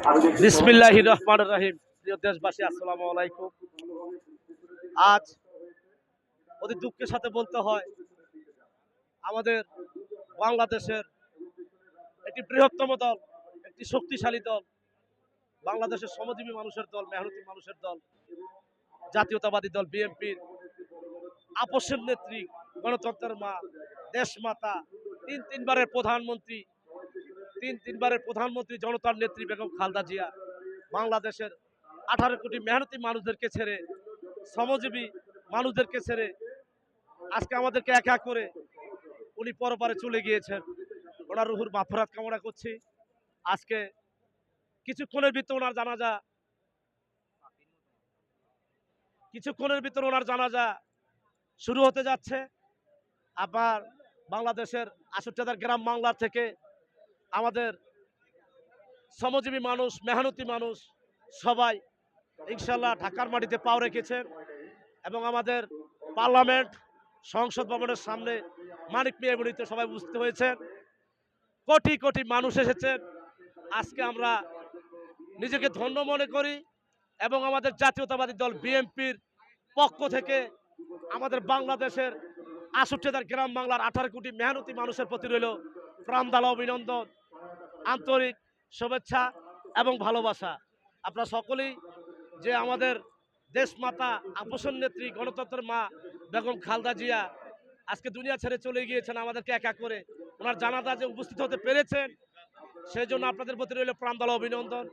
বিসমিল্লাহির রহমানির রহিম। প্রিয় দেশবাসী, আসসালামু আলাইকুম। আজ অতি দুঃখের সাথে বলতে হয়, আমাদের বাংলাদেশের একটি বৃহত্তম দল, একটি শক্তিশালী দল, বাংলাদেশের শ্রমজীবী মানুষের দল, মেহনতি মানুষের দল, জাতীয়তাবাদী দল বিএনপির আপসের নেত্রী, গণতন্ত্রের মা, দেশমাতা, তিনবারের প্রধানমন্ত্রী জনতার নেত্রী বেগম খালেদা জিয়া বাংলাদেশের 18 কোটি মেহনতি মানুষদেরকে ছেড়ে, শ্রমজীবী মানুষদেরকে ছেড়ে আজকে আমাদেরকে একা করে উনি পরপারে চলে গিয়েছেন। ওনার রুহুর মাগফিরাত কামনা করছি। আজকে কিছুক্ষণের ভিতর ওনার জানাজা শুরু হতে যাচ্ছে। আবার বাংলাদেশের 68,000 গ্রাম বাংলা থেকে আমাদের শ্রমজীবী মানুষ, মেহনতি মানুষ সবাই ইনশাল্লাহ ঢাকার মাটিতে পাও রেখেছেন এবং আমাদের পার্লামেন্ট সংসদ ভবনের সামনে মানিক মিয়া এমনিতে সবাই উপস্থিত হয়েছেন। কোটি কোটি মানুষ এসেছেন। আজকে আমরা নিজেকে ধন্য মনে করি এবং আমাদের জাতীয়তাবাদী দল বিএনপির পক্ষ থেকে আমাদের বাংলাদেশের 68,000 গ্রাম বাংলার 18 কোটি মেহনতি মানুষের প্রতি রইল প্রাণঢালা অভিনন্দন, আন্তরিক শুভেচ্ছা এবং ভালোবাসা। আপনারা সকলেই যে আমাদের দেশমাতা, আপসের নেত্রী, গণতন্ত্রের মা বেগম খালেদা জিয়া আজকে দুনিয়া ছেড়ে চলে গিয়েছেন আমাদেরকে একা করে, ওনার জানাজা যে উপস্থিত হতে পেরেছেন সেই জন্য আপনাদের প্রতি রইল প্রাণঢালা অভিনন্দন,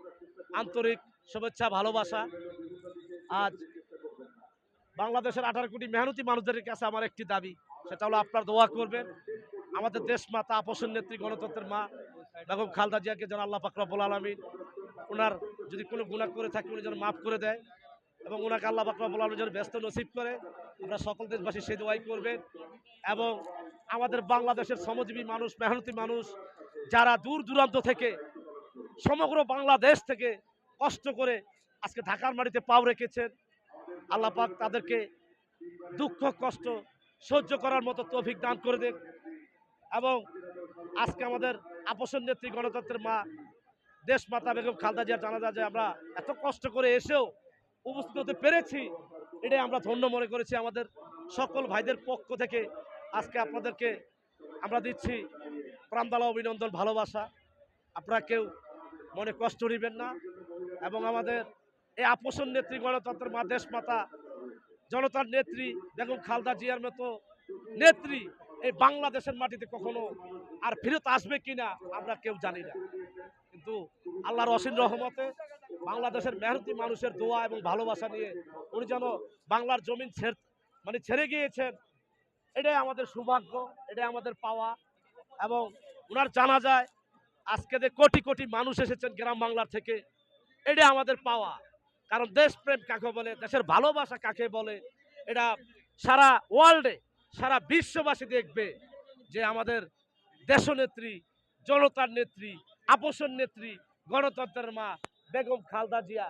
আন্তরিক শুভেচ্ছা, ভালোবাসা। আজ বাংলাদেশের 18 কোটি মেহনতি মানুষদের কাছে আমার একটি দাবি, সেটা হলো আপনার দোয়া করবেন আমাদের দেশমাতা, আপসের নেত্রী, গণতন্ত্রের মা বেগম খালেদা জিয়াকে যেন আল্লাহ পাক রব্বুল আলামিন ওনার যদি কোনো গুনাহ করে থাকে উনি যেন মাফ করে দেয় এবং ওনাকে আল্লাহ পাক রব্বুল আলামিন যেন ব্যস্ত নসিব করে। আমরা সকল দেশবাসী সেই দোয়াই করবেন এবং আমাদের বাংলাদেশের শ্রমজীবী মানুষ, মেহনতি মানুষ যারা দূর দূরান্ত থেকে, সমগ্র বাংলাদেশ থেকে কষ্ট করে আজকে ঢাকার মাটিতে পাও রেখেছেন, আল্লাহ পাক তাদেরকে দুঃখ কষ্ট সহ্য করার মতো তৌফিক দান করে দেন এবং আজকে আমাদের আপসের নেত্রী, গণতন্ত্রের মা, দেশমাতা বেগম খালেদা জিয়ার জানাজা যে আমরা এত কষ্ট করে এসেও উপস্থিত হতে পেরেছি, এটাই আমরা ধন্য মনে করেছি। আমাদের সকল ভাইদের পক্ষ থেকে আজকে আপনাদেরকে আমরা দিচ্ছি প্রাণঢালা অভিনন্দন, ভালোবাসা। আপনারা কেউ মনে কষ্ট নেবেন না এবং আমাদের এই আপসের নেত্রী, গণতন্ত্রের মা, দেশমাতা, জনতার নেত্রী বেগম খালেদা জিয়ার মতো নেত্রী এই বাংলাদেশের মাটিতে কখনো আর ফেরত আসবে কিনা আমরা কেউ জানি না, কিন্তু আল্লাহর অসীম রহমতে বাংলাদেশের মেহনতি মানুষের দোয়া এবং ভালোবাসা নিয়ে উনি যেন বাংলার জমিন ছেড়ে গিয়েছেন, এটাই আমাদের সৌভাগ্য, এটাই আমাদের পাওয়া। এবং ওনার জানাজায় আজকে যে কোটি কোটি মানুষ এসেছেন গ্রাম বাংলার থেকে, এটাই আমাদের পাওয়া। কারণ দেশপ্রেম কাকে বলে, দেশের ভালোবাসা কাকে বলে, এটা সারা ওয়ার্ল্ডে, সারা বিশ্ববাসী দেখবে যে আমাদের দেশনেত্রী, জনতার নেত্রী, আপসের নেত্রী, গণতন্ত্রের মা বেগম খালেদা জিয়া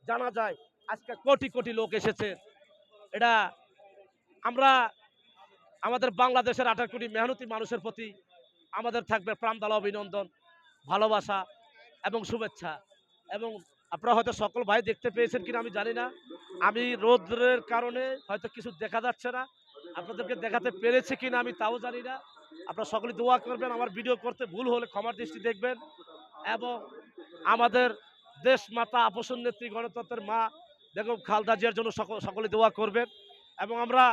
জানাজায় আজকে কোটি কোটি লোক এসেছে। এটা আমরা আমাদের বাংলাদেশের 18 কোটি মেহনতি মানুষের প্রতি আমাদের থাকবে প্রাণঢালা অভিনন্দন, ভালোবাসা এবং শুভেচ্ছা। এবং আপনারা হয়তো সকল ভাই দেখতে পেয়েছেন কিনা আমি জানি না, আমি রোদ্রের কারণে হয়তো কিছু দেখা যাচ্ছে না, আপনাদেরকে দেখাতে পেরেছি কিনা আমি তাও জানি না। আপনারা সকলে দোয়া করবেন, আমার ভিডিও করতে ভুল হলে ক্ষমার দৃষ্টি দেখবেন এবং আমাদের দেশ মাতা, আপসের নেত্রী, গণতন্ত্রের মা বেগম খালেদা জিয়ার জন্য সকলে দোয়া করবেন। এবং আমরা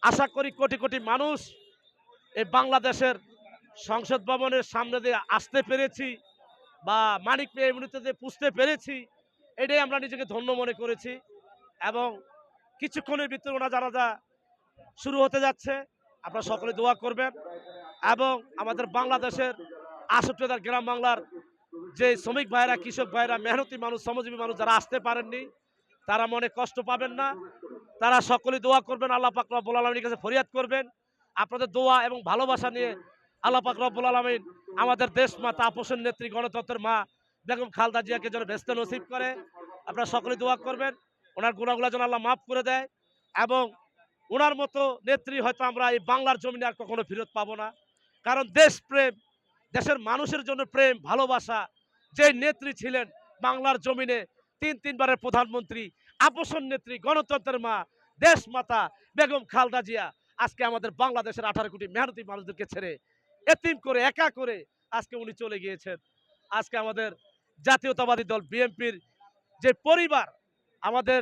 আশা করি কোটি কোটি মানুষ এই বাংলাদেশের সংসদ ভবনের সামনে দিয়ে আসতে পেরেছি বা মানিক মিয়া এমনিতে পুষতে পেরেছি, এটাই আমরা নিজেকে ধন্য মনে করেছি। এবং কিছুক্ষণের ভিতরে ওনার জানাজা শুরু হতে যাচ্ছে, আপনারা সকলে দোয়া করবেন এবং আমাদের বাংলাদেশের 68,000 গ্রাম বাংলার যে শ্রমিক ভাইরা, কৃষক ভাইরা, মেহনতি মানুষ, শ্রমজীবী মানুষ যারা আসতে পারেননি তারা মনে কষ্ট পাবেন না, তারা সকলে দোয়া করবেন, আল্লাহ পাক রব্বুল আলামিনের কাছে ফরিয়াদ করবেন। আপনাদের দোয়া এবং ভালোবাসা নিয়ে আল্লাহ পাক রব্বুল আলামিন আমাদের দেশ মাতা, আপসের নেত্রী, গণতন্ত্রের মা বেগম খালেদা জিয়াকে যেন ব্যস্ত নসিব করে। আপনারা সকলে দোয়া করবেন, ওনার গুনাহগুলো যেন আল্লাহ মাফ করে দেয় এবং ওনার মতো নেত্রী হয়তো আমরা এই বাংলার জমিনে আর কখনো ফেরত পাবো না। কারণ দেশপ্রেম, দেশের মানুষের জন্য প্রেম, ভালোবাসা যে নেত্রী ছিলেন, বাংলার জমিনে তিনবারের প্রধানমন্ত্রী, আপোষণ নেত্রী, গণতন্ত্রের মা, দেশ মাতা বেগম খালেদা জিয়া আজকে আমাদের বাংলাদেশের 18 কোটি মেহনতি মানুষদেরকে ছেড়ে এতিম করে একা করে আজকে উনি চলে গিয়েছেন। আজকে আমাদের জাতীয়তাবাদী দল বিএনপির যে পরিবার, আমাদের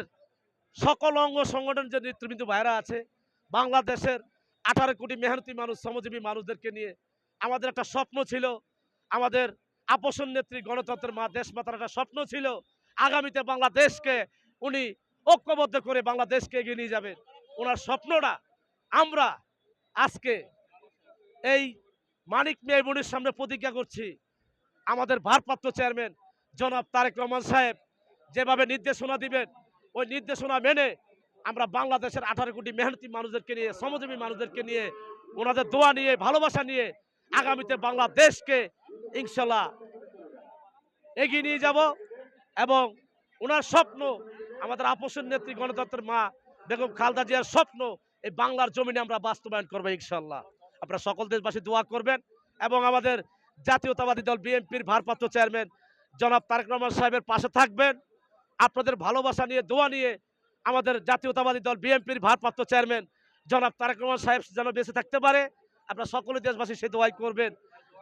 সকল অঙ্গ সংগঠন যে নেতৃবৃন্দ ভাইরা আছে, বাংলাদেশের 18 কোটি মেহনতি মানুষ, শ্রমজীবী মানুষদেরকে নিয়ে আমাদের একটা স্বপ্ন ছিল। আমাদের আপোষণ নেত্রী, গণতন্ত্রের মা, দেশ মাতার একটা স্বপ্ন ছিল আগামীতে বাংলাদেশকে উনি ঐক্যবদ্ধ করে বাংলাদেশকে এগিয়ে নিয়ে যাবেন। ওনার স্বপ্নটা আমরা আজকে এই মানিক মিয়া মনির সামনে প্রতিজ্ঞা করছি। আমাদের ভারপ্রাপ্ত চেয়ারম্যান জনাব তারেক রহমান সাহেব যেভাবে নির্দেশনা দিবেন, ওই নির্দেশনা মেনে আমরা বাংলাদেশের 18 কোটি মেহনতি মানুষদেরকে নিয়ে, শ্রমজীবী মানুষদেরকে নিয়ে, ওনাদের দোয়া নিয়ে, ভালোবাসা নিয়ে আগামীতে বাংলাদেশকে ইনশাল্লাহ এগিয়ে নিয়ে যাব। এবং ওনার স্বপ্ন, আমাদের আপোষণ নেত্রী, গণতন্ত্রের মা বেগম খালেদা জিয়ার স্বপ্ন এই বাংলার জমিনে আমরা বাস্তবায়ন করবো ইনশাল্লাহ। আপনারা সকল দেশবাসী দোয়া করবেন এবং আমাদের জাতীয়তাবাদী দল বিএনপির ভারপ্রাপ্ত চেয়ারম্যান জনাব তারেক রহমান সাহেবের পাশে থাকবেন। আপনাদের ভালোবাসা নিয়ে, দোয়া নিয়ে আমাদের জাতীয়তাবাদী দল বিএনপির ভারপ্রাপ্ত চেয়ারম্যান জনাব তারেক রহমান সাহেব যেন বেঁচে থাকতে পারে, আপনারা সকলে দেশবাসী সে দোয়াই করবেন।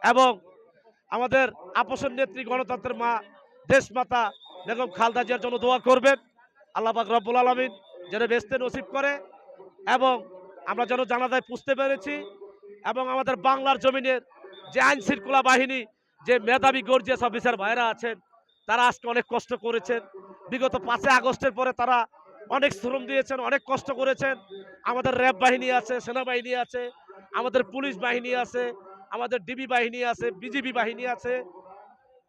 এবং আমাদের আপোষণ নেত্রী, গণতন্ত্রের মা, দেশ মাতা বেগম খালেদা জিয়ার জন্য দোয়া করবেন। আল্লাহ পাক রব্বুল আলামিন যেন বেহেশতে নসিব করে এবং আমরা যেন জানাজায় পুষতে পেরেছি। এবং আমাদের বাংলার জমিনের যে আইন শৃঙ্খলা বাহিনী, যে মেধাবী গর্জিয়াস অফিসার ভাইরা আছেন, তারা আজকে অনেক কষ্ট করেছেন। বিগত 5 আগস্টের পরে তারা অনেক শ্রম দিয়েছেন, অনেক কষ্ট করেছেন। আমাদের র্যাব বাহিনী আছে, সেনাবাহিনী আছে, আমাদের পুলিশ বাহিনী আছে, আমাদের ডিবি বাহিনী আছে, বিজিবি বাহিনী আছে,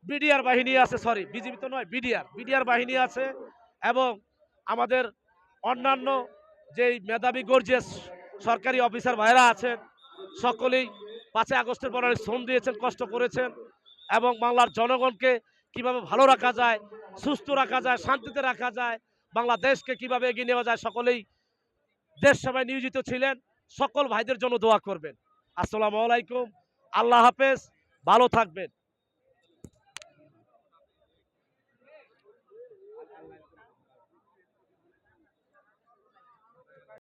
বিডিআর বাহিনী আছে, সরি বিজিবি তো নয়, বিডিআর বাহিনী আছে। এবং আমাদের অন্যান্য যেই মেধাবী গর্জিয়াস সরকারি অফিসার ভাইরা আছেন, সকলেই 5 আগস্টের পর অনেক শ্রম দিয়েছেন, কষ্ট করেছেন। এবং বাংলার জনগণকে কিভাবে ভালো রাখা যায়, সুস্থ রাখা যায়, শান্তিতে রাখা যায়, বাংলাদেশকে কিভাবে এগিয়ে নেওয়া যায়, সকলেই দেশ সেবায় নিয়োজিত ছিলেন। সকল ভাইদের জন্য দোয়া করবেন। আসসালামু আলাইকুম, আল্লাহ হাফেজ, ভালো থাকবেন।